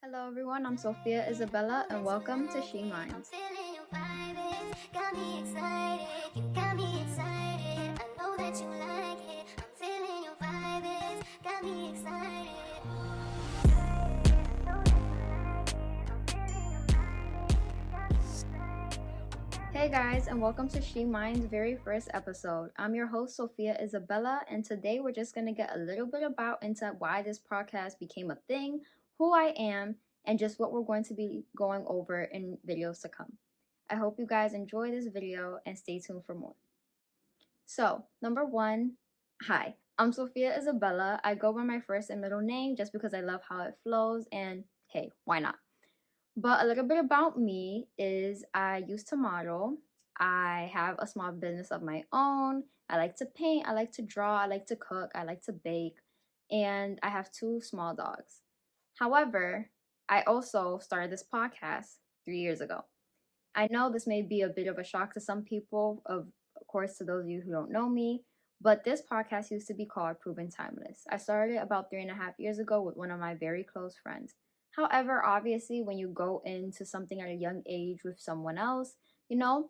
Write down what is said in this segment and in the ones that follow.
Hello everyone, I'm Sophia Isabella and welcome to She Minds. Hey guys, and welcome to She Minds' very first episode. I'm your host, Sophia Isabella, and today we're just going to get a little bit into why this podcast became a thing, who I am, and just what we're going to be going over in videos to come. I hope you guys enjoy this video and stay tuned for more. So, number one, hi, I'm Sophia Isabella. I go by my first and middle name just because I love how it flows, and hey, why not? But a little bit about me is I used to model. I have a small business of my own. I like to paint. I like to draw. I like to cook. I like to bake. And I have 2 small dogs. However, I also started this podcast 3 years ago. I know this may be a bit of a shock to some people, of course, to those of you who don't know me, but this podcast used to be called Proven Timeless. I started it about 3.5 years ago with one of my very close friends. However, obviously, when you go into something at a young age with someone else,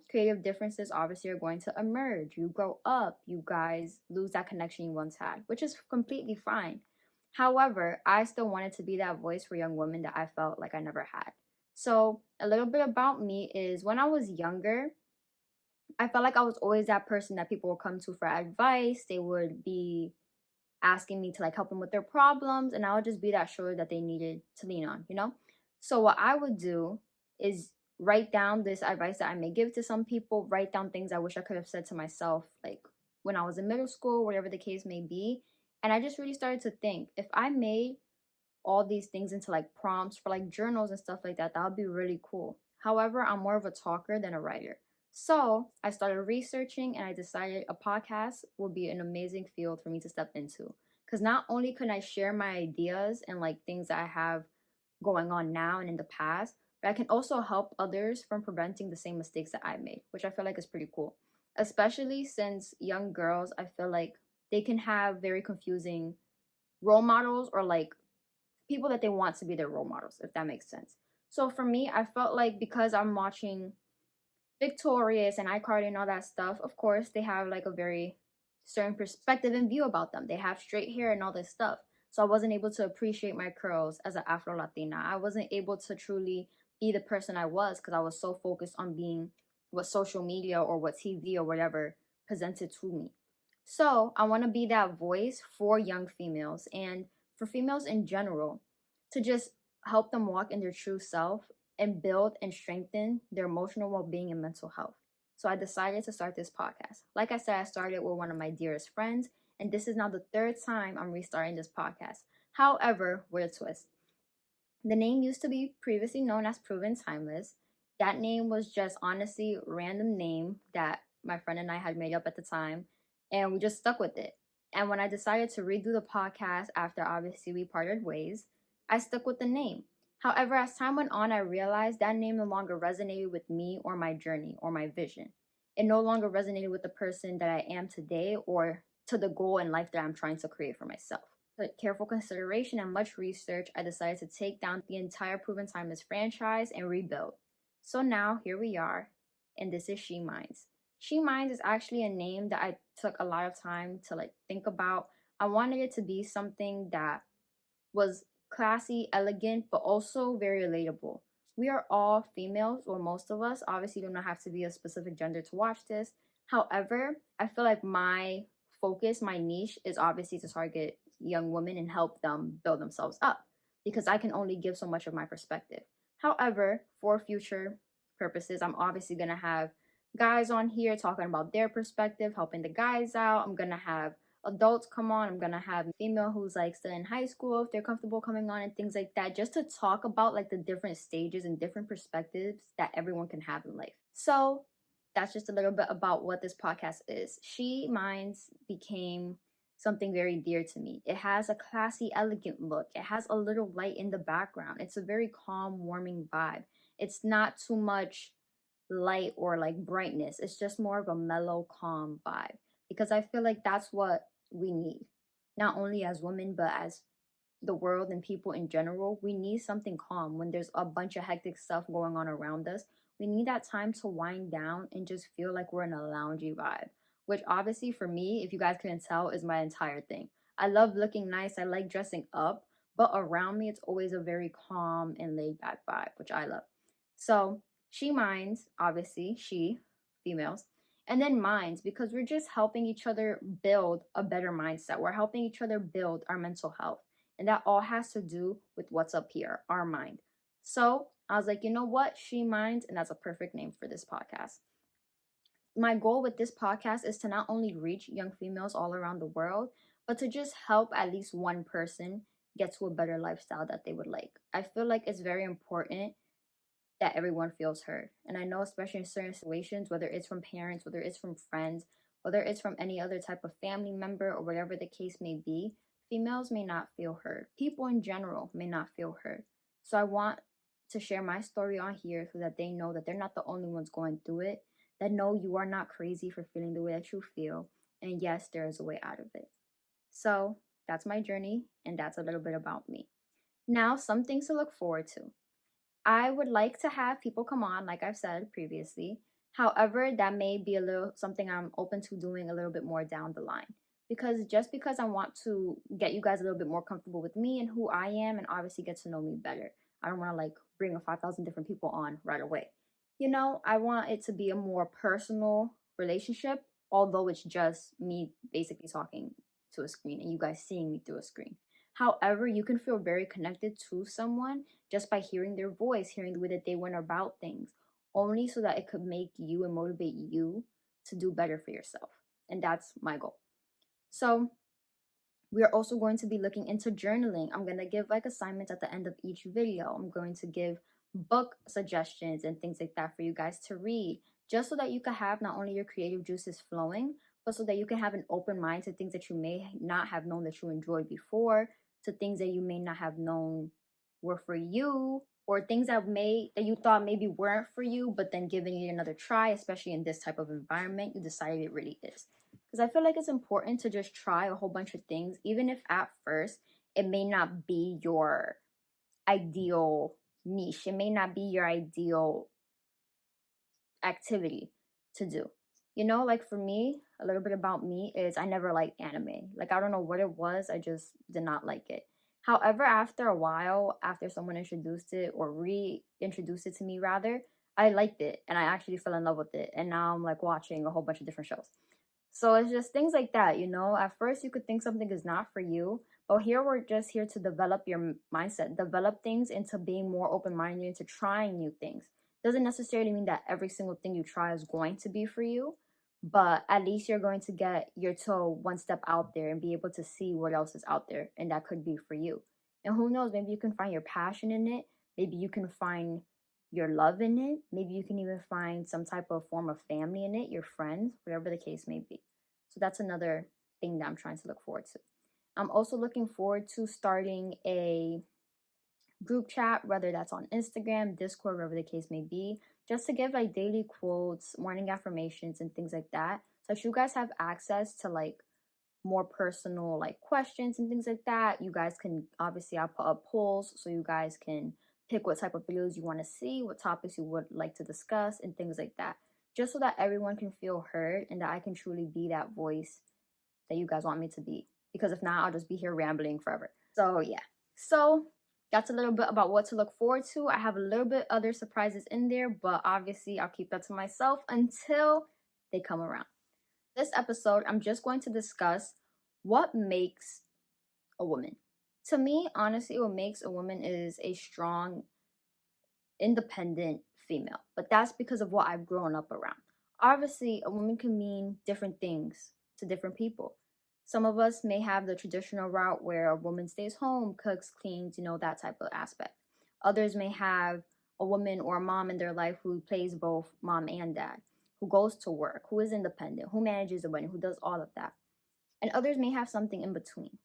creative differences obviously are going to emerge. You grow up, you guys lose that connection you once had, which is completely fine. However, I still wanted to be that voice for young women that I felt like I never had. So, a little bit about me is when I was younger, I felt like I was always that person that people would come to for advice. They would be asking me to help them with their problems, and I would just be that shoulder that they needed to lean on. So what I would do is write down this advice that I may give to some people, write down things I wish I could have said to myself, like when I was in middle school, whatever the case may be. And I just really started to think, if I made all these things into prompts for journals and stuff like that, that would be really cool. However, I'm more of a talker than a writer. So I started researching and I decided a podcast would be an amazing field for me to step into. Because not only can I share my ideas and things that I have going on now and in the past, but I can also help others from preventing the same mistakes that I made, which I feel like is pretty cool. Especially since young girls, I feel like they can have very confusing role models or people that they want to be their role models, if that makes sense. So for me, I felt like because I'm watching Victorious and iCarly and all that stuff, of course, they have a very certain perspective and view about them. They have straight hair and all this stuff. So I wasn't able to appreciate my curls as an Afro Latina. I wasn't able to truly be the person I was because I was so focused on being what social media or what TV or whatever presented to me. So I want to be that voice for young females and for females in general to just help them walk in their true self and build and strengthen their emotional well-being and mental health. So I decided to start this podcast. Like I said, I started with one of my dearest friends, and this is now the 3rd time I'm restarting this podcast. However, with a twist. The name used to be previously known as Proven Timeless. That name was just honestly a random name that my friend and I had made up at the time, and we just stuck with it. And when I decided to redo the podcast after obviously we parted ways, I stuck with the name. However, as time went on, I realized that name no longer resonated with me or my journey or my vision. It no longer resonated with the person that I am today or to the goal in life that I'm trying to create for myself. With careful consideration and much research, I decided to take down the entire Proven Timeless franchise and rebuild. So now, here we are, and this is She Minds. She Minds is actually a name that I took a lot of time to think about. I wanted it to be something that was classy, elegant, but also very relatable. We are all females, or most of us. Obviously, you do not have to be a specific gender to watch this. However, I feel like my focus, my niche is obviously to target young women and help them build themselves up because I can only give so much of my perspective. However, for future purposes, I'm obviously going to have guys on here talking about their perspective, helping the guys out. I'm going to have adults come on. I'm gonna have a female who's still in high school if they're comfortable coming on and things like that, just to talk about the different stages and different perspectives that everyone can have in life. So that's just a little bit about what this podcast is. She Minds became something very dear to me. It has a classy, elegant look. It has a little light in the background. It's a very calm, warming vibe. It's not too much light or brightness. It's just more of a mellow, calm vibe because I feel like that's what we need, not only as women, but as the world and people in general, we need something calm when there's a bunch of hectic stuff going on around us. We need that time to wind down and just feel like we're in a loungy vibe, which obviously for me, if you guys couldn't tell, is my entire thing. I love looking nice, I like dressing up, but around me, it's always a very calm and laid back vibe, which I love. So, she minds, obviously, she, females, and then minds because we're just helping each other build a better mindset. We're helping each other build our mental health. And that all has to do with what's up here, our mind. So I was like, you know what? She minds, and that's a perfect name for this podcast. My goal with this podcast is to not only reach young females all around the world, but to just help at least one person get to a better lifestyle that they would like. I feel like it's very important that everyone feels heard. And I know, especially in certain situations, whether it's from parents, whether it's from friends, whether it's from any other type of family member or whatever the case may be, females may not feel heard. People in general may not feel heard. So I want to share my story on here so that they know that they're not the only ones going through it, that no, you are not crazy for feeling the way that you feel. And yes, there is a way out of it. So that's my journey, and that's a little bit about me. Now, some things to look forward to. I would like to have people come on, like I've said previously. However, that may be a little something I'm open to doing a little bit more down the line. Because I want to get you guys a little bit more comfortable with me and who I am and obviously get to know me better. I don't want to like bring a 5,000 different people on right away. You know, I want it to be a more personal relationship, although it's just me basically talking to a screen and you guys seeing me through a screen. However, you can feel very connected to someone just by hearing their voice, hearing the way that they went about things, only so that it could make you and motivate you to do better for yourself. And that's my goal. So, we are also going to be looking into journaling. I'm going to give like assignments at the end of each video. I'm going to give book suggestions and things like that for you guys to read, just so that you can have not only your creative juices flowing, but so that you can have an open mind to things that you may not have known that you enjoyed before, to things that you may not have known were for you, or things that you thought maybe weren't for you, but then giving it another try, especially in this type of environment, you decided it really is. Because I feel like it's important to just try a whole bunch of things, even if at first it may not be your ideal niche, it may not be your ideal activity to do. You know, like for me, a little bit about me is I never liked anime. Like, I don't know what it was, I just did not like it. However, after a while, after someone introduced it or reintroduced it to me, rather, I liked it and I actually fell in love with it. And now I'm like watching a whole bunch of different shows. So it's just things like that, you know. At first, you could think something is not for you, but here we're just here to develop your mindset, develop things into being more open minded, into trying new things. Doesn't necessarily mean that every single thing you try is going to be for you, but at least you're going to get your toe one step out there and be able to see what else is out there, and that could be for you. And who knows, maybe you can find your passion in it, maybe you can find your love in it, maybe you can even find some type of form of family in it, your friends, whatever the case may be. So that's another thing that I'm trying to look forward to. I'm also looking forward to starting a group chat, whether that's on Instagram, Discord, wherever the case may be, just to give like daily quotes, morning affirmations, and things like that. So if you guys have access to like more personal like questions and things like that, you guys can obviously, I'll put up polls so you guys can pick what type of videos you want to see, what topics you would like to discuss, and things like that. Just so that everyone can feel heard and that I can truly be that voice that you guys want me to be. Because if not, I'll just be here rambling forever. So yeah. So that's a little bit about what to look forward to. I have a little bit other surprises in there, but obviously I'll keep that to myself until they come around. This episode, I'm just going to discuss what makes a woman. To me, honestly, what makes a woman is a strong, independent female. But that's because of what I've grown up around. Obviously, a woman can mean different things to different people. Some of us may have the traditional route where a woman stays home, cooks, cleans, you know, that type of aspect. Others may have a woman or a mom in their life who plays both mom and dad, who goes to work, who is independent, who manages the money, who does all of that. And others may have something in between.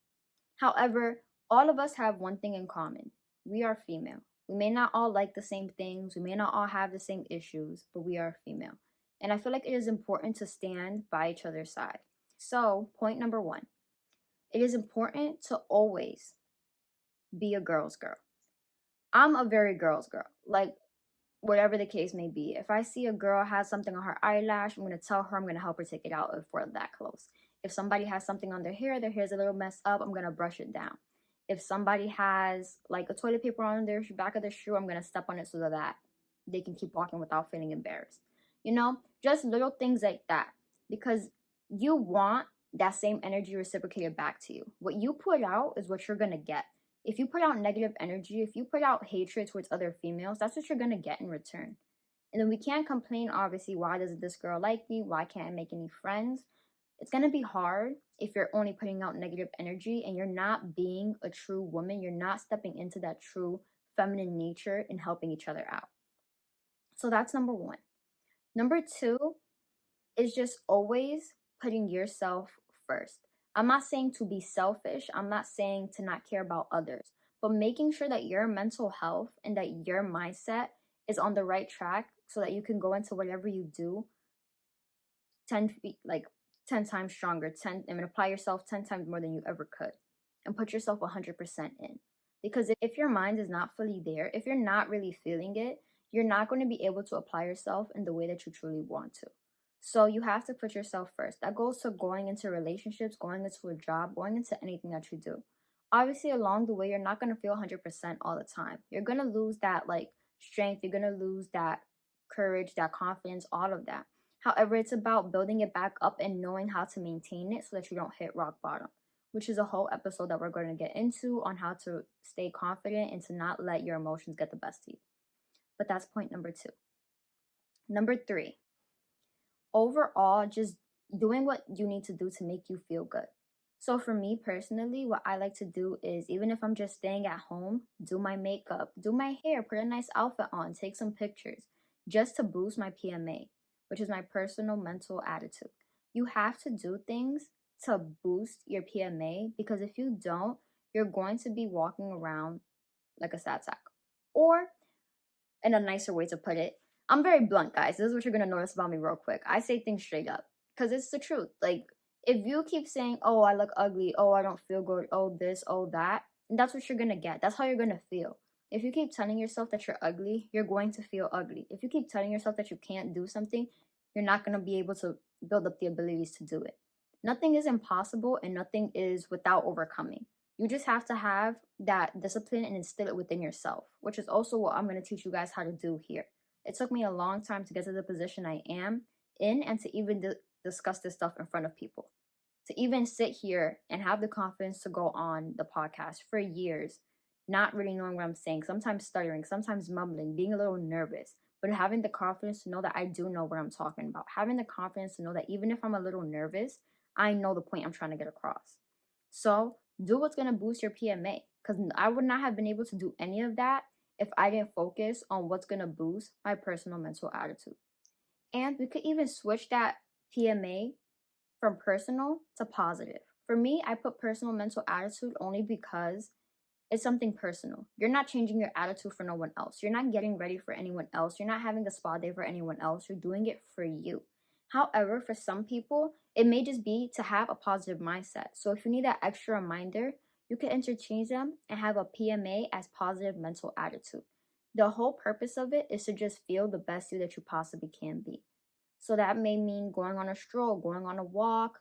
However, all of us have one thing in common. We are female. We may not all like the same things, we may not all have the same issues, but we are female. And I feel like it is important to stand by each other's side. So, point number one, it is important to always be a girl's girl. I'm a very girl's girl. Like, whatever the case may be. If I see a girl has something on her eyelash, I'm gonna tell her, I'm gonna help her take it out if we're that close. If somebody has something on their hair's a little messed up, I'm gonna brush it down. If somebody has like a toilet paper on their back of their shoe, I'm gonna step on it so that they can keep walking without feeling embarrassed. You know, just little things like that. Because you want that same energy reciprocated back to you. What you put out is what you're gonna get. If you put out negative energy, if you put out hatred towards other females, that's what you're gonna get in return. And then we can't complain, obviously, why doesn't this girl like me? Why can't I make any friends? It's gonna be hard if you're only putting out negative energy and you're not being a true woman. You're not stepping into that true feminine nature and helping each other out. So that's number one. Number two is just always putting yourself first. I'm not saying to be selfish. I'm not saying to not care about others, but making sure that your mental health and that your mindset is on the right track so that you can go into whatever you do 10 feet, like 10 times stronger, 10 and apply yourself 10 times more than you ever could and put yourself 100% in. Because if your mind is not fully there, if you're not really feeling it, you're not going to be able to apply yourself in the way that you truly want to. So you have to put yourself first. That goes to going into relationships, going into a job, going into anything that you do. Obviously, along the way, you're not going to feel 100% all the time. You're going to lose that like strength. You're going to lose that courage, that confidence, all of that. However, it's about building it back up and knowing how to maintain it so that you don't hit rock bottom, which is a whole episode that we're going to get into on how to stay confident and to not let your emotions get the best of you. But that's point number two. Number three, overall, just doing what you need to do to make you feel good. So for me personally, what I like to do is, even if I'm just staying at home, do my makeup, do my hair, put a nice outfit on, take some pictures, just to boost my PMA, which is my personal mental attitude. You have to do things to boost your PMA, because if you don't, you're going to be walking around like a sad sack. Or, in a nicer way to put it, I'm very blunt, guys. This is what you're going to notice about me real quick. I say things straight up because it's the truth. Like, if you keep saying, oh, I look ugly, oh, I don't feel good, oh, this, oh, that, and that's what you're going to get. That's how you're going to feel. If you keep telling yourself that you're ugly, you're going to feel ugly. If you keep telling yourself that you can't do something, you're not going to be able to build up the abilities to do it. Nothing is impossible and nothing is without overcoming. You just have to have that discipline and instill it within yourself, which is also what I'm going to teach you guys how to do here. It took me a long time to get to the position I am in and to even discuss this stuff in front of people. To even sit here and have the confidence to go on the podcast for years, not really knowing what I'm saying, sometimes stuttering, sometimes mumbling, being a little nervous, but having the confidence to know that I do know what I'm talking about. Having the confidence to know that even if I'm a little nervous, I know the point I'm trying to get across. So do what's going to boost your PMA, because I would not have been able to do any of that if I didn't focus on what's going to boost my personal mental attitude. And we could even switch that PMA from personal to positive. For me, I put personal mental attitude only because it's something personal. You're not changing your attitude for no one else. You're not getting ready for anyone else. You're not having a spa day for anyone else. You're doing it for you. However, for some people, it may just be to have a positive mindset. So if you need that extra reminder, you can interchange them and have a PMA as positive mental attitude. The whole purpose of it is to just feel the best you that you possibly can be. So that may mean going on a stroll, going on a walk,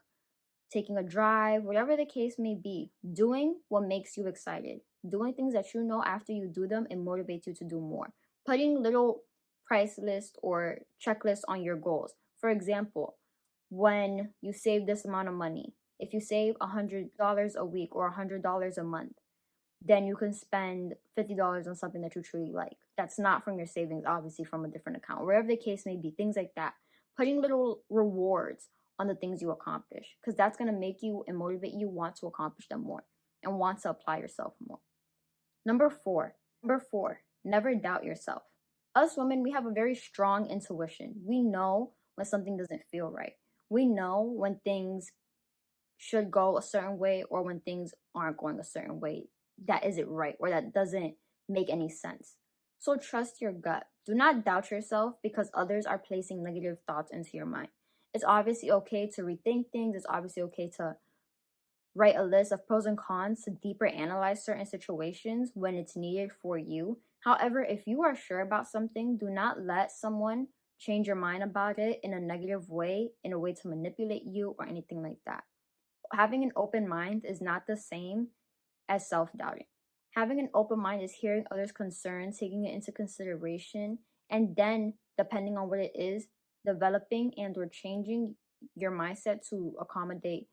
taking a drive, whatever the case may be. Doing what makes you excited. Doing things that you know after you do them, it motivates you to do more. Putting little price lists or checklists on your goals. For example, when you save this amount of money, if you save $100 a week or $100 a month, then you can spend $50 on something that you truly like. That's not from your savings, obviously from a different account. Wherever the case may be, things like that. Putting little rewards on the things you accomplish, because that's going to make you and motivate you want to accomplish them more and want to apply yourself more. Number four, never doubt yourself. Us women, we have a very strong intuition. We know when something doesn't feel right. We know when things should go a certain way or when things aren't going a certain way that isn't right or that doesn't make any sense. So trust your gut. Do not doubt yourself because others are placing negative thoughts into your mind. It's obviously okay to rethink things. It's obviously okay to write a list of pros and cons to deeper analyze certain situations when it's needed for you. However, if you are sure about something, do not let someone change your mind about it in a negative way, in a way to manipulate you or anything like that. Having an open mind is not the same as self doubting. Having an open mind is hearing others' concerns, taking it into consideration, and then, depending on what it is, developing and or changing your mindset to accommodate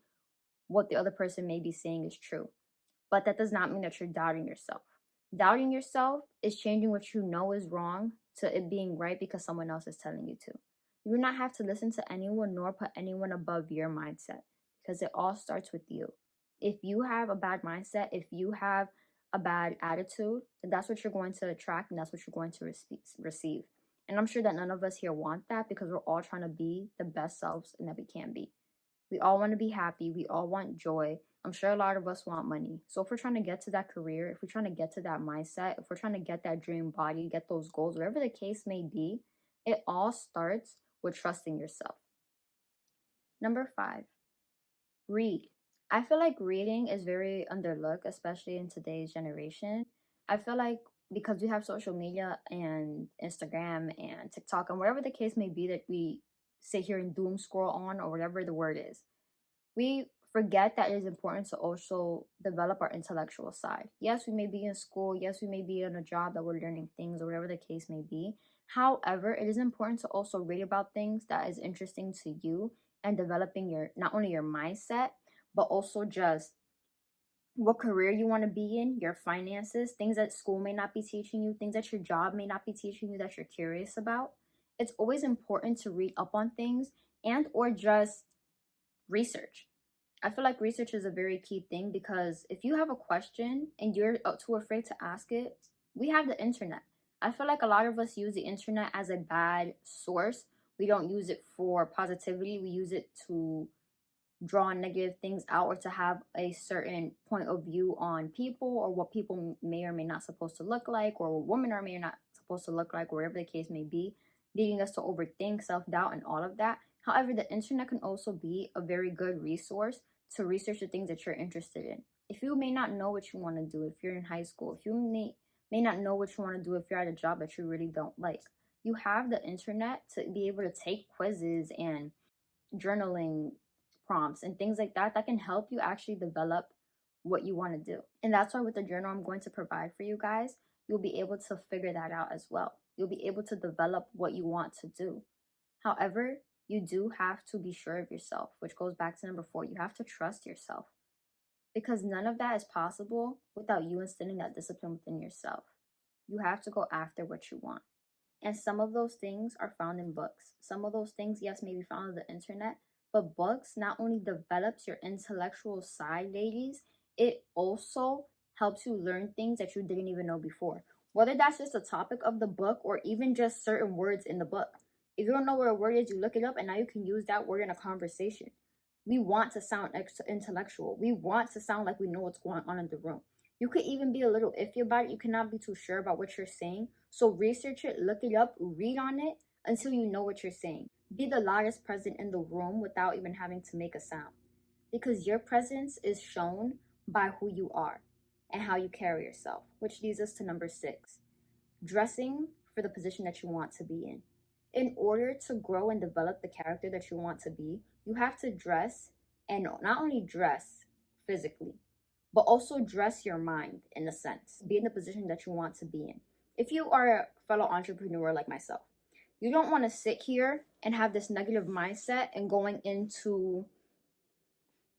what the other person may be saying is true. But that does not mean that you're doubting yourself. Doubting yourself is changing what you know is wrong to it being right because someone else is telling you to. You do not have to listen to anyone nor put anyone above your mindset because it all starts with you. If you have a bad mindset, if you have a bad attitude, then that's what you're going to attract and that's what you're going to receive. And I'm sure that none of us here want that because we're all trying to be the best selves and that we can be. We all want to be happy. We all want joy. I'm sure a lot of us want money. So if we're trying to get to that career, if we're trying to get to that mindset, if we're trying to get that dream body, get those goals, whatever the case may be, it all starts with trusting yourself. Number 5, read. I feel like reading is very underlooked, especially in today's generation. I feel like because we have social media and Instagram and TikTok and whatever the case may be that we sit here and doom scroll on or whatever the word is, we forget that it is important to also develop our intellectual side. Yes, we may be in school. Yes, we may be in a job that we're learning things or whatever the case may be. However, it is important to also read about things that is interesting to you and developing your not only your mindset, but also just what career you want to be in, your finances, things that school may not be teaching you, things that your job may not be teaching you that you're curious about. It's always important to read up on things and or just research. I feel like research is a very key thing because if you have a question and you're too afraid to ask it, we have the internet. I feel like a lot of us use the internet as a bad source. We don't use it for positivity. We use it to draw negative things out or to have a certain point of view on people or what people may or may not supposed to look like or what women are may or not supposed to look like, wherever the case may be, leading us to overthink, self-doubt, and all of that. However, the internet can also be a very good resource to research the things that you're interested in. If you may not know what you want to do, if you're in high school, if you may not know what you want to do, if you're at a job that you really don't like, you have the internet to be able to take quizzes and journaling prompts and things like that that can help you actually develop what you want to do. And that's why with the journal I'm going to provide for you guys, you'll be able to figure that out as well. You'll be able to develop what you want to do. However, you do have to be sure of yourself, which goes back to number 4. You have to trust yourself because none of that is possible without you instilling that discipline within yourself. You have to go after what you want. And some of those things are found in books. Some of those things, yes, may be found on the internet, but books not only develops your intellectual side, ladies, it also helps you learn things that you didn't even know before. Whether that's just the topic of the book or even just certain words in the book. If you don't know where a word is, you look it up and now you can use that word in a conversation. We want to sound intellectual. We want to sound like we know what's going on in the room. You could even be a little iffy about it. You cannot be too sure about what you're saying. So research it, look it up, read on it until you know what you're saying. Be the loudest present in the room without even having to make a sound. Because your presence is shown by who you are and how you carry yourself, which leads us to number 6. Dressing for the position that you want to be in. In order to grow and develop the character that you want to be, you have to dress, and not only dress physically, but also dress your mind in a sense. Be in the position that you want to be in. If you are a fellow entrepreneur like myself, you don't want to sit here and have this negative mindset and going into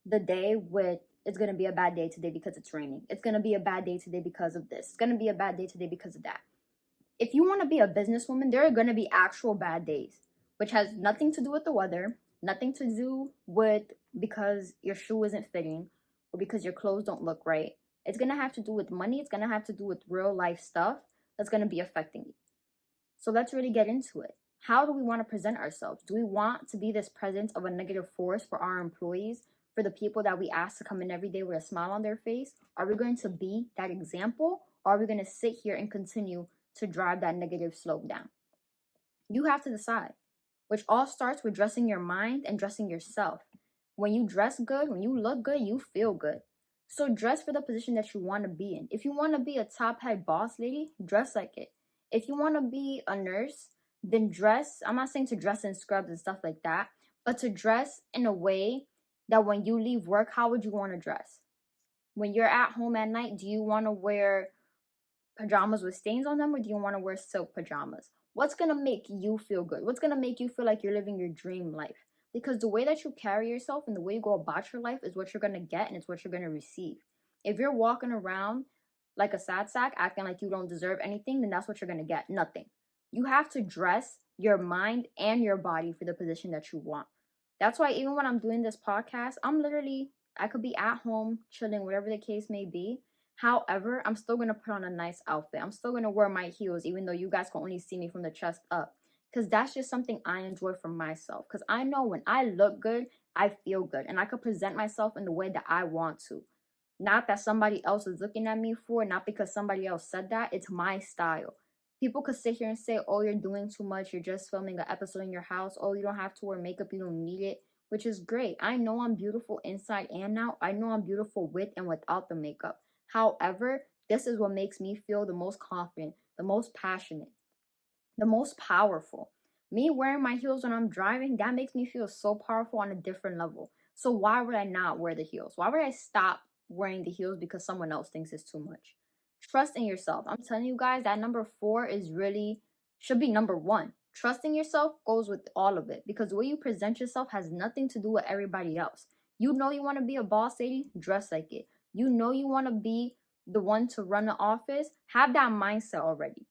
the day with it's going to be a bad day today because it's raining. It's going to be a bad day today because of this. It's going to be a bad day today because of that. If you want to be a businesswoman, there are going to be actual bad days, which has nothing to do with the weather, nothing to do with because your shoe isn't fitting or because your clothes don't look right. It's going to have to do with money. It's going to have to do with real life stuff that's going to be affecting you. So let's really get into it. How do we want to present ourselves? Do we want to be this presence of a negative force for our employees, for the people that we ask to come in every day with a smile on their face? Are we going to be that example? Or are we going to sit here and continue to drive that negative slope down? You have to decide, which all starts with dressing your mind and dressing yourself. When you dress good, when you look good, you feel good. So dress for the position that you want to be in. If you want to be a top head boss lady, dress like it. If you want to be a nurse, then dress. I'm not saying to dress in scrubs and stuff like that, but to dress in a way that when you leave work, how would you want to dress? When you're at home at night, do you want to wear pajamas with stains on them, or do you want to wear silk pajamas? What's going to make you feel good? What's going to make you feel like you're living your dream life? Because the way that you carry yourself and the way you go about your life is what you're going to get, and it's what you're going to receive. If you're walking around like a sad sack, acting like you don't deserve anything, then that's what you're going to get. Nothing. You have to dress your mind and your body for the position that you want. That's why even when I'm doing this podcast, I could be at home chilling, whatever the case may be. However, I'm still going to put on a nice outfit. I'm still going to wear my heels, even though you guys can only see me from the chest up. Because that's just something I enjoy for myself. Because I know when I look good, I feel good. And I could present myself in the way that I want to. Not that somebody else is looking at me for, not because somebody else said that. It's my style. People could sit here and say, oh, you're doing too much. You're just filming an episode in your house. Oh, you don't have to wear makeup. You don't need it. Which is great. I know I'm beautiful inside and out. I know I'm beautiful with and without the makeup. However, this is what makes me feel the most confident, the most passionate, the most powerful. Me wearing my heels when I'm driving, that makes me feel so powerful on a different level. So why would I not wear the heels? Why would I stop wearing the heels because someone else thinks it's too much? Trust in yourself. I'm telling you guys, that number 4 should be number 1. Trusting yourself goes with all of it, because the way you present yourself has nothing to do with everybody else. You know you want to be a boss lady, dress like it. You know you want to be the one to run the office, have that mindset already.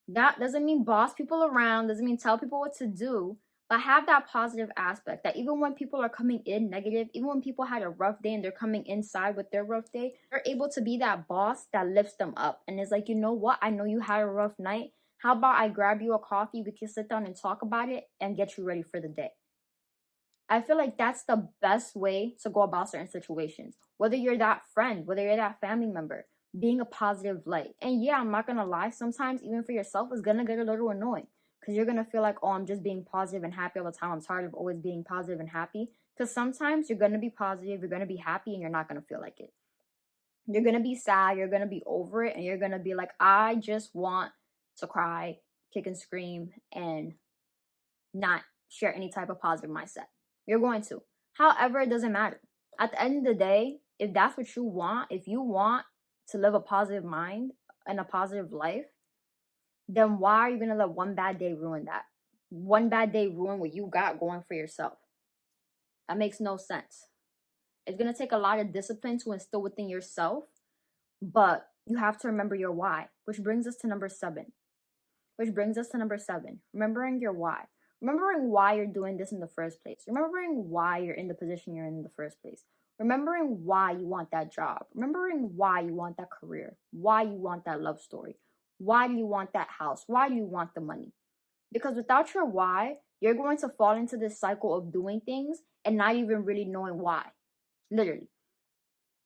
That doesn't mean boss people around, doesn't mean tell people what to do, but have that positive aspect that even when people are coming in negative, even when people had a rough day and they're coming inside with their rough day, they're able to be that boss that lifts them up and is like, you know what? I know you had a rough night. How about I grab you a coffee? We can sit down and talk about it and get you ready for the day. I feel like that's the best way to go about certain situations. Whether you're that friend, whether you're that family member, being a positive light. And yeah, I'm not going to lie. Sometimes even for yourself, it's going to get a little annoying. Because you're going to feel like, oh, I'm just being positive and happy all the time. I'm tired of always being positive and happy. Because sometimes you're going to be positive, you're going to be happy, and you're not going to feel like it. You're going to be sad, you're going to be over it, and you're going to be like, I just want to cry, kick and scream, and not share any type of positive mindset. You're going to. However, it doesn't matter. At the end of the day, if that's what you want, if you want to live a positive mind and a positive life, then why are you going to let one bad day ruin that? One bad day ruin what you got going for yourself? That makes no sense. It's going to take a lot of discipline to instill within yourself, but you have to remember your why, which brings us to number 7. Remembering your why. Remembering why you're doing this in the first place. Remembering why you're in the position you're in the first place. Remembering why you want that job. Remembering why you want that career. Why you want that love story. Why do you want that house? Why do you want the money? Because without your why, you're going to fall into this cycle of doing things and not even really knowing why. Literally.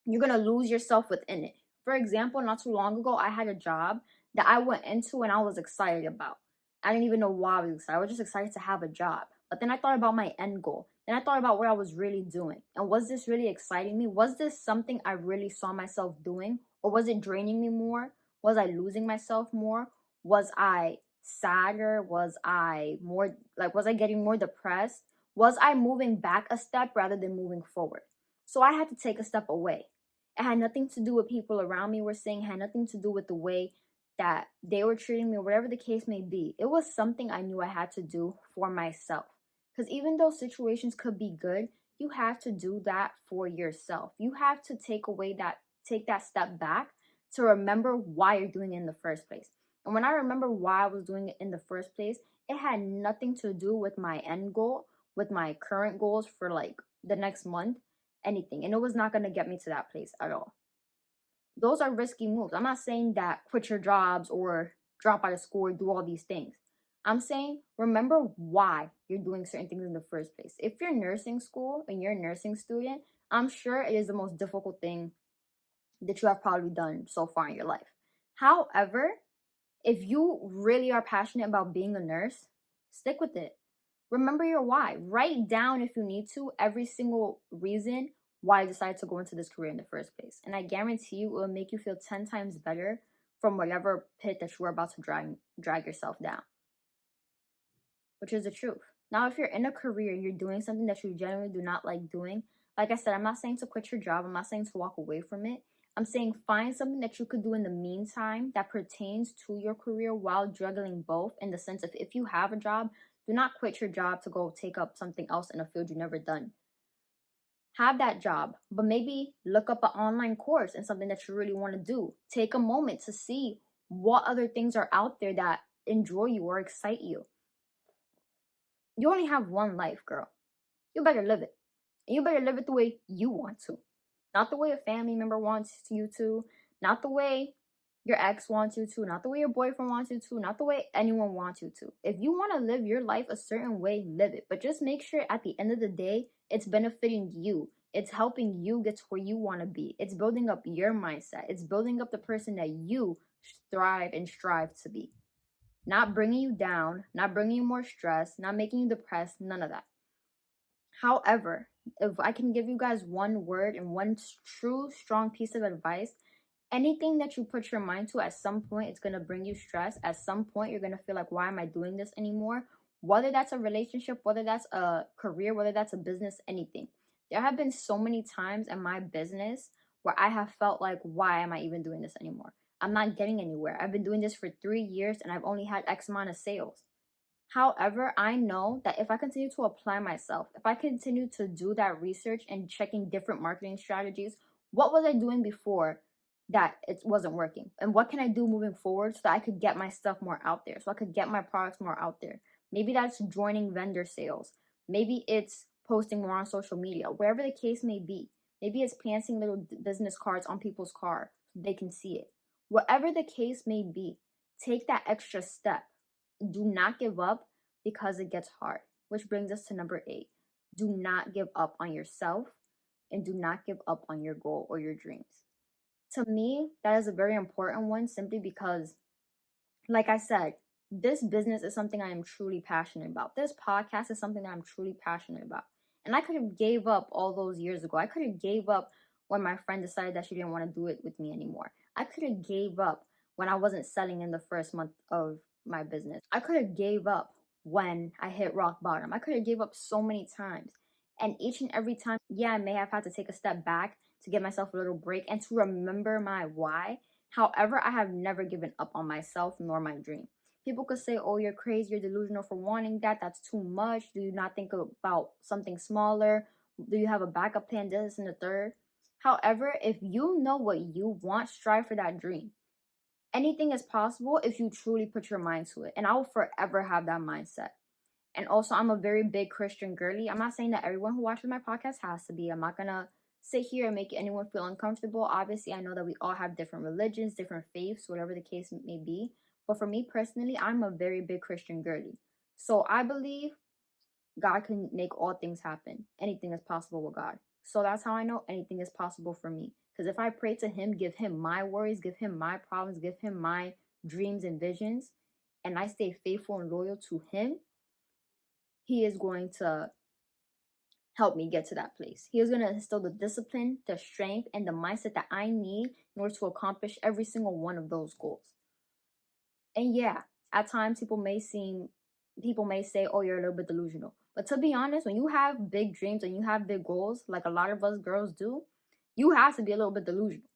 You're going to lose yourself within it. For example, not too long ago, I had a job that I went into and I was excited about. I didn't even know why I was excited. I was just excited to have a job. But then I thought about my end goal. Then I thought about what I was really doing. And was this really exciting me? Was this something I really saw myself doing? Or was it draining me more? Was I losing myself more? Was I sadder? Was I getting more depressed? Was I moving back a step rather than moving forward? So I had to take a step away. It had nothing to do with people around me were saying, it had nothing to do with the way that they were treating me, or whatever the case may be. It was something I knew I had to do for myself. Because even though situations could be good, you have to do that for yourself. You have to take that step back to remember why you're doing it in the first place. And when I remember why I was doing it in the first place, it had nothing to do with my end goal, with my current goals for like the next month, anything. And it was not going to get me to that place at all. Those are risky moves. I'm not saying that quit your jobs or drop out of school or do all these things. I'm saying remember why you're doing certain things in the first place. If you're nursing school and you're a nursing student, I'm sure it is the most difficult thing that you have probably done so far in your life. However, if you really are passionate about being a nurse, stick with it. Remember your why. Write down, if you need to, every single reason why you decided to go into this career in the first place. And I guarantee you it will make you feel 10 times better from whatever pit that you are about to drag yourself down, which is the truth. Now, if you're in a career, you're doing something that you genuinely do not like doing, like I said, I'm not saying to quit your job. I'm not saying to walk away from it. I'm saying find something that you could do in the meantime that pertains to your career while juggling both, in the sense of, if you have a job, do not quit your job to go take up something else in a field you've never done. Have that job, but maybe look up an online course and something that you really want to do. Take a moment to see what other things are out there that enjoy you or excite you. You only have one life, girl. You better live it. And you better live it the way you want to. Not the way a family member wants you to. Not the way your ex wants you to. Not the way your boyfriend wants you to. Not the way anyone wants you to. If you want to live your life a certain way, live it. But just make sure at the end of the day, it's benefiting you. It's helping you get to where you want to be. It's building up your mindset. It's building up the person that you thrive and strive to be. Not bringing you down, not bringing you more stress, not making you depressed, none of that. However, if I can give you guys one word and one true strong piece of advice, anything that you put your mind to, at some point it's going to bring you stress. At some point you're going to feel like, why am I doing this anymore? Whether that's a relationship, whether that's a career, whether that's a business, anything. There have been so many times in my business where I have felt like, why am I even doing this anymore? I'm not getting anywhere. I've been doing this for 3 years and I've only had X amount of sales. However, I know that if I continue to apply myself, if I continue to do that research and checking different marketing strategies, what was I doing before that it wasn't working? And what can I do moving forward so that I could get my stuff more out there, so I could get my products more out there? Maybe that's joining vendor sales. Maybe it's posting more on social media, wherever the case may be. Maybe it's planting little business cards on people's car so they can see it. Whatever the case may be, take that extra step. Do not give up because it gets hard, which brings us to number 8. Do not give up on yourself and do not give up on your goal or your dreams. To me, that is a very important one, simply because, like I said, this business is something I am truly passionate about. This podcast is something that I'm truly passionate about. And I could have gave up all those years ago. I could have gave up when my friend decided that she didn't want to do it with me anymore. I could have gave up when I wasn't selling in the first month of my business. I could have gave up when I hit rock bottom. I could have gave up so many times. And each and every time, yeah, I may have had to take a step back to give myself a little break and to remember my why. However, I have never given up on myself nor my dream. People could say, oh, you're crazy, you're delusional for wanting that. That's too much. Do you not think about something smaller? Do you have a backup plan, this and the third? However, if you know what you want, strive for that dream. Anything is possible if you truly put your mind to it. And I will forever have that mindset. And also, I'm a very big Christian girly. I'm not saying that everyone who watches my podcast has to be. I'm not going to sit here and make anyone feel uncomfortable. Obviously, I know that we all have different religions, different faiths, whatever the case may be. But for me personally, I'm a very big Christian girly. So I believe God can make all things happen. Anything is possible with God. So that's how I know anything is possible for me. Because if I pray to Him, give Him my worries, give Him my problems, give Him my dreams and visions, and I stay faithful and loyal to Him, He is going to help me get to that place. He is going to instill the discipline, the strength, and the mindset that I need in order to accomplish every single one of those goals. And yeah, at times people may say, oh, you're a little bit delusional. But to be honest, when you have big dreams and you have big goals, like a lot of us girls do, you have to be a little bit delusional.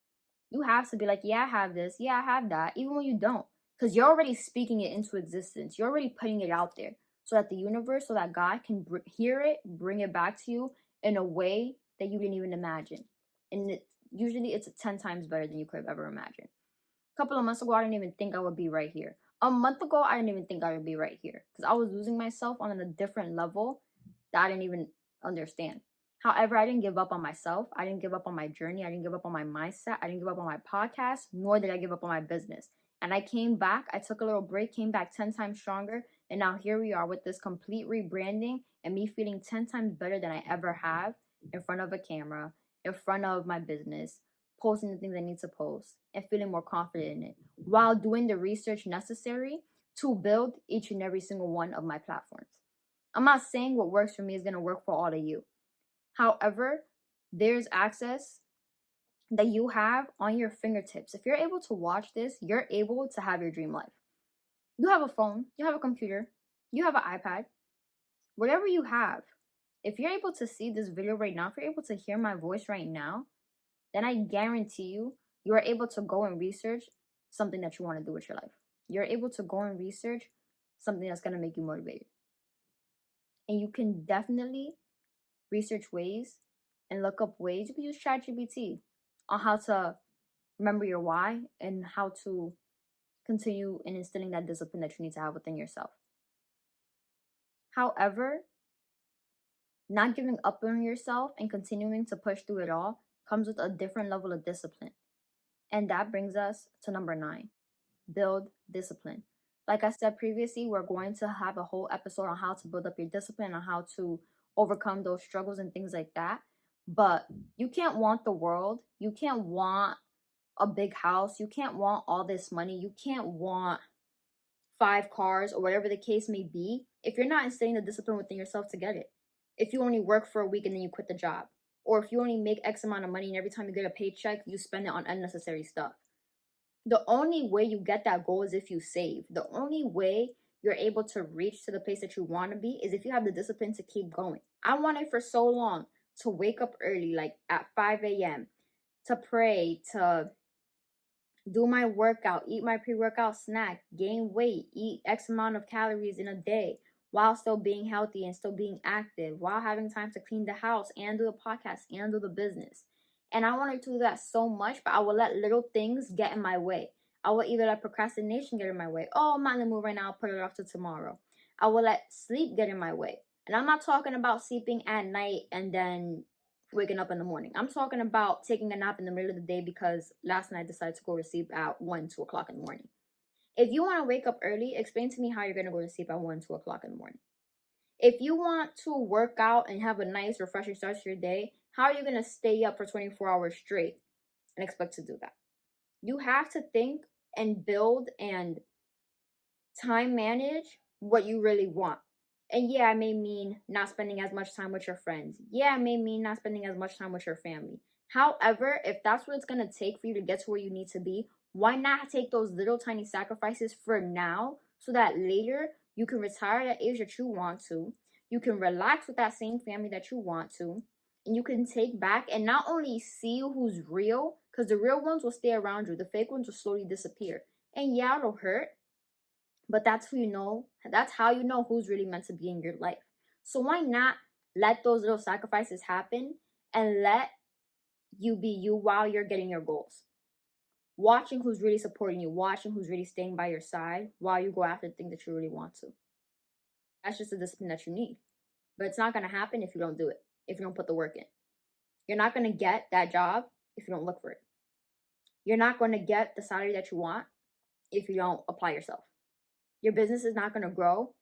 You have to be like, yeah, I have this. Yeah, I have that. Even when you don't. Because you're already speaking it into existence. You're already putting it out there. So that the universe, so that God can hear it, bring it back to you in a way that you didn't even imagine. And usually it's 10 times better than you could have ever imagined. A couple of months ago, I didn't even think I would be right here. A month ago, I didn't even think I would be right here. Because I was losing myself on a different level that I didn't even understand. However, I didn't give up on myself. I didn't give up on my journey. I didn't give up on my mindset. I didn't give up on my podcast, nor did I give up on my business. And I came back. I took a little break, came back 10 times stronger. And now here we are with this complete rebranding and me feeling 10 times better than I ever have in front of a camera, in front of my business, posting the things I need to post and feeling more confident in it while doing the research necessary to build each and every single one of my platforms. I'm not saying what works for me is going to work for all of you. However, there's access that you have on your fingertips. If you're able to watch this, you're able to have your dream life. You have a phone, you have a computer, you have an iPad, whatever you have. If you're able to see this video right now, if you're able to hear my voice right now, then I guarantee you are able to go and research something that you want to do with your life. You're able to go and research something that's going to make you motivated. And you can definitely research ways and look up ways. You can use ChatGPT on how to remember your why and how to continue in instilling that discipline that you need to have within yourself. However, not giving up on yourself and continuing to push through it all comes with a different level of discipline. And that brings us to number 9, build discipline. Like I said previously, we're going to have a whole episode on how to build up your discipline, on how to overcome those struggles and things like that. But you can't want the world. You can't want a big house. You can't want all this money. You can't want 5 cars or whatever the case may be if you're not instilling the discipline within yourself to get it. If you only work for a week and then you quit the job, or if you only make X amount of money and every time you get a paycheck, you spend it on unnecessary stuff. The only way you get that goal is if you save. The only way you're able to reach to the place that you want to be is if you have the discipline to keep going. I wanted for so long to wake up early, like at 5 a.m., to pray, to do my workout, eat my pre-workout snack, gain weight, eat X amount of calories in a day, while still being healthy and still being active, while having time to clean the house and do the podcast and do the business. And I wanted to do that so much, but I would let little things get in my way. I would either let procrastination get in my way. Oh, I'm not in the mood right now, I'll put it off to tomorrow. I would let sleep get in my way. And I'm not talking about sleeping at night and then waking up in the morning. I'm talking about taking a nap in the middle of the day because last night I decided to go to sleep at 1, 2 o'clock in the morning. If you want to wake up early, explain to me how you're going to go to sleep at 1, 2 o'clock in the morning. If you want to work out and have a nice, refreshing start to your day, how are you going to stay up for 24 hours straight and expect to do that? You have to think and build and time manage what you really want. And yeah, it may mean not spending as much time with your friends. Yeah, it may mean not spending as much time with your family. However, if that's what it's going to take for you to get to where you need to be, why not take those little tiny sacrifices for now so that later you can retire at the age that you want to, you can relax with that same family that you want to, and you can take back and not only see who's real, because the real ones will stay around you, the fake ones will slowly disappear. And yeah, it'll hurt, but that's who you know. That's how you know who's really meant to be in your life. So why not let those little sacrifices happen and let you be you while you're getting your goals? Watching who's really supporting you, watching who's really staying by your side while you go after the thing that you really want to. That's just the discipline that you need. But it's not going to happen if you don't do it, if you don't put the work in. You're not going to get that job if you don't look for it. You're not going to get the salary that you want if you don't apply yourself. Your business is not going to grow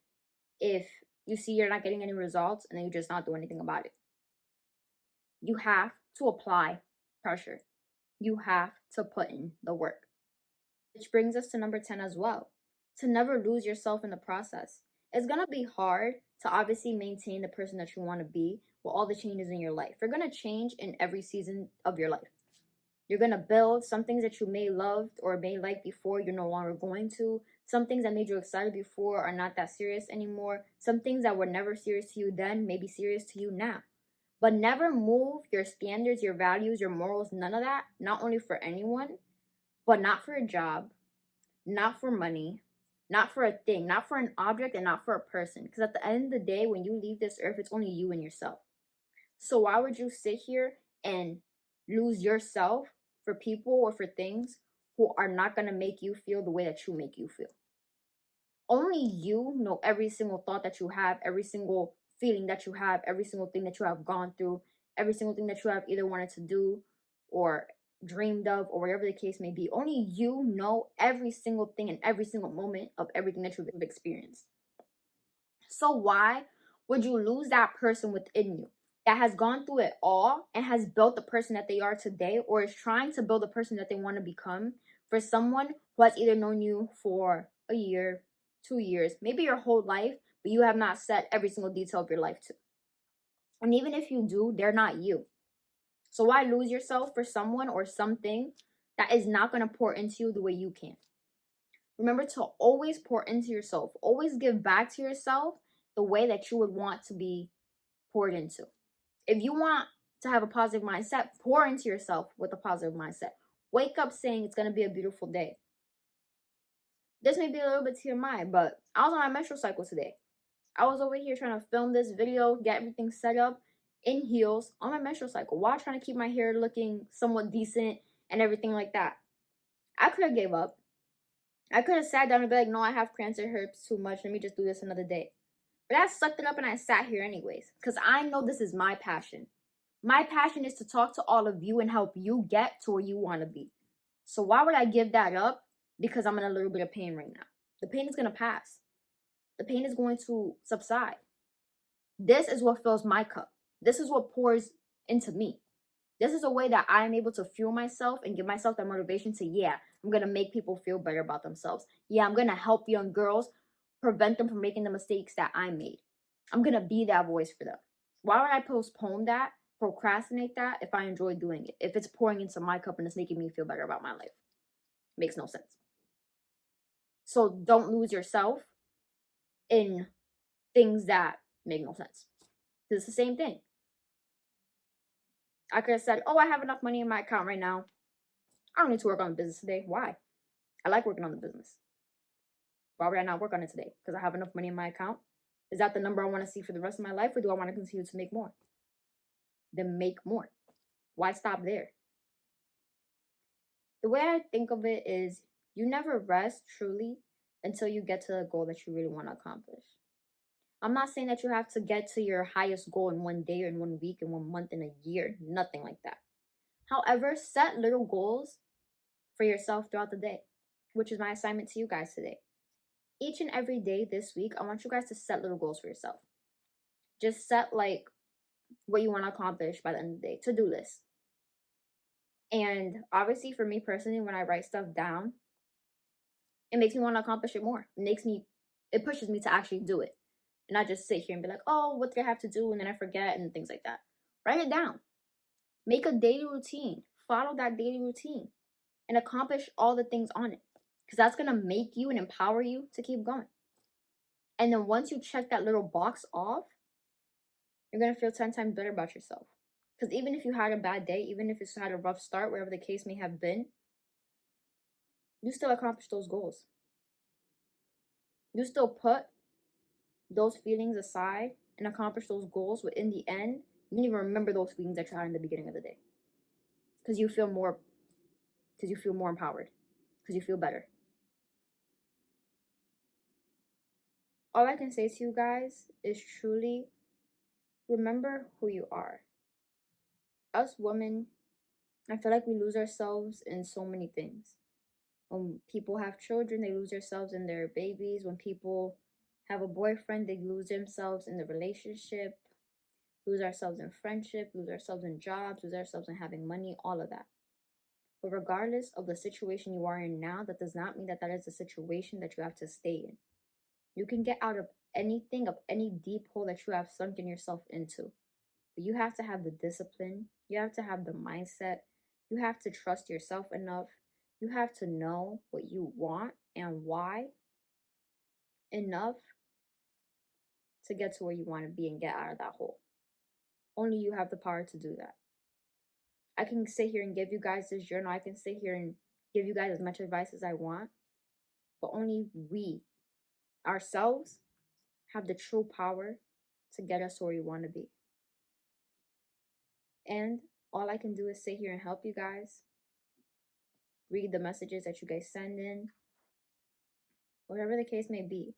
if you see you're not getting any results and then you just not do anything about it. You have to apply pressure. You have to put in the work. Which brings us to number 10 as well. To never lose yourself in the process. It's going to be hard to obviously maintain the person that you want to be with all the changes in your life. You're going to change in every season of your life. You're going to build some things that you may loved or may like before, you're no longer going to. Some things that made you excited before are not that serious anymore. Some things that were never serious to you then may be serious to you now. But never move your standards, your values, your morals, none of that, not only for anyone, but not for a job, not for money, not for a thing, not for an object, and not for a person. Because at the end of the day, when you leave this earth, it's only you and yourself. So why would you sit here and lose yourself for people or for things who are not going to make you feel the way that you make you feel? Only you know every single thought that you have, every single feeling that you have, every single thing that you have gone through, every single thing that you have either wanted to do or dreamed of or whatever the case may be. Only you know every single thing and every single moment of everything that you've experienced. So why would you lose that person within you that has gone through it all and has built the person that they are today or is trying to build the person that they want to become for someone who has either known you for a year, 2 years, maybe your whole life, but you have not set every single detail of your life to. And even if you do, they're not you. So why lose yourself for someone or something that is not going to pour into you the way you can? Remember to always pour into yourself. Always give back to yourself the way that you would want to be poured into. If you want to have a positive mindset, pour into yourself with a positive mindset. Wake up saying it's going to be a beautiful day. This may be a little bit TMI, but I was on my menstrual cycle today. I was over here trying to film this video, get everything set up in heels on my menstrual cycle while trying to keep my hair looking somewhat decent and everything like that. I could have gave up. I could have sat down and be like, no, I have cramps, it hurts too much. Let me just do this another day. But I sucked it up and I sat here anyways because I know this is my passion. My passion is to talk to all of you and help you get to where you want to be. So why would I give that up? Because I'm in a little bit of pain right now. The pain is going to pass. The pain is going to subside. This is what fills my cup. This is what pours into me. This is a way that I'm able to fuel myself and give myself that motivation to, yeah, I'm going to make people feel better about themselves. Yeah, I'm going to help young girls, prevent them from making the mistakes that I made. I'm going to be that voice for them. Why would I postpone that, procrastinate that if I enjoy doing it? If it's pouring into my cup and it's making me feel better about my life. Makes no sense. So don't lose yourself in things that make no sense. It's the same thing. I could have said, oh, I have enough money in my account right now. I don't need to work on the business today. Why? I like working on the business. Why would I not work on it today? Because I have enough money in my account? Is that the number I want to see for the rest of my life, or do I want to continue to make more? Then make more. Why stop there? The way I think of it is you never rest truly until you get to the goal that you really want to accomplish. I'm not saying that you have to get to your highest goal in one day or in 1 week, in 1 month, in a year. Nothing like that. However, set little goals for yourself throughout the day, which is my assignment to you guys today. Each and every day this week, I want you guys to set little goals for yourself. Just set like what you want to accomplish by the end of the day, to-do list. And obviously for me personally, when I write stuff down, it makes me want to accomplish it more. It pushes me to actually do it. And not just sit here and be like, oh, what do I have to do? And then I forget and things like that. Write it down. Make a daily routine. Follow that daily routine and accomplish all the things on it. Because that's going to make you and empower you to keep going. And then once you check that little box off, you're going to feel 10 times better about yourself. Because even if you had a bad day, even if you had a rough start, wherever the case may have been, you still accomplished those goals. You still put those feelings aside and accomplish those goals, but in the end, you didn't even remember those feelings that you had in the beginning of the day. Because you feel more empowered. Because you feel better. All I can say to you guys is truly remember who you are. Us women, I feel like we lose ourselves in so many things. When people have children, they lose themselves in their babies. When people have a boyfriend, they lose themselves in the relationship, lose ourselves in friendship, lose ourselves in jobs, lose ourselves in having money, all of that. But regardless of the situation you are in now, that does not mean that that is the situation that you have to stay in. You can get out of anything, of any deep hole that you have sunken yourself into. But you have to have the discipline. You have to have the mindset. You have to trust yourself enough. You have to know what you want and why enough to get to where you want to be and get out of that hole. Only you have the power to do that. I can sit here and give you guys this journal. I can sit here and give you guys as much advice as I want. But only we, ourselves, have the true power to get us to where we want to be. And all I can do is sit here and help you guys. Read the messages that you guys send in. Whatever the case may be.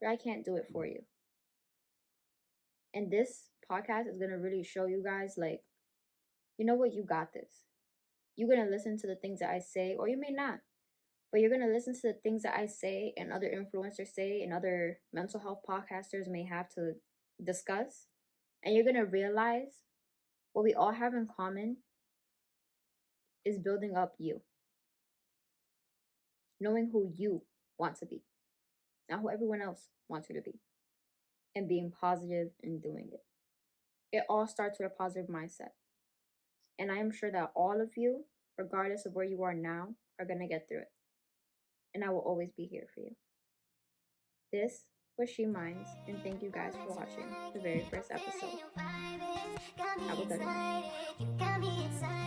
But I can't do it for you. And this podcast is going to really show you guys, like, you know what, you got this. You're going to listen to the things that I say, or you may not. But you're going to listen to the things that I say and other influencers say and other mental health podcasters may have to discuss. And you're going to realize what we all have in common is building up you. Knowing who you want to be. not who everyone else wants you to be, and being positive and doing it. It all starts with a positive mindset. And I am sure that all of you, regardless of where you are now, are going to get through it. And I will always be here for you. This was She Minds, and thank you guys for watching the very first episode. Have a good one.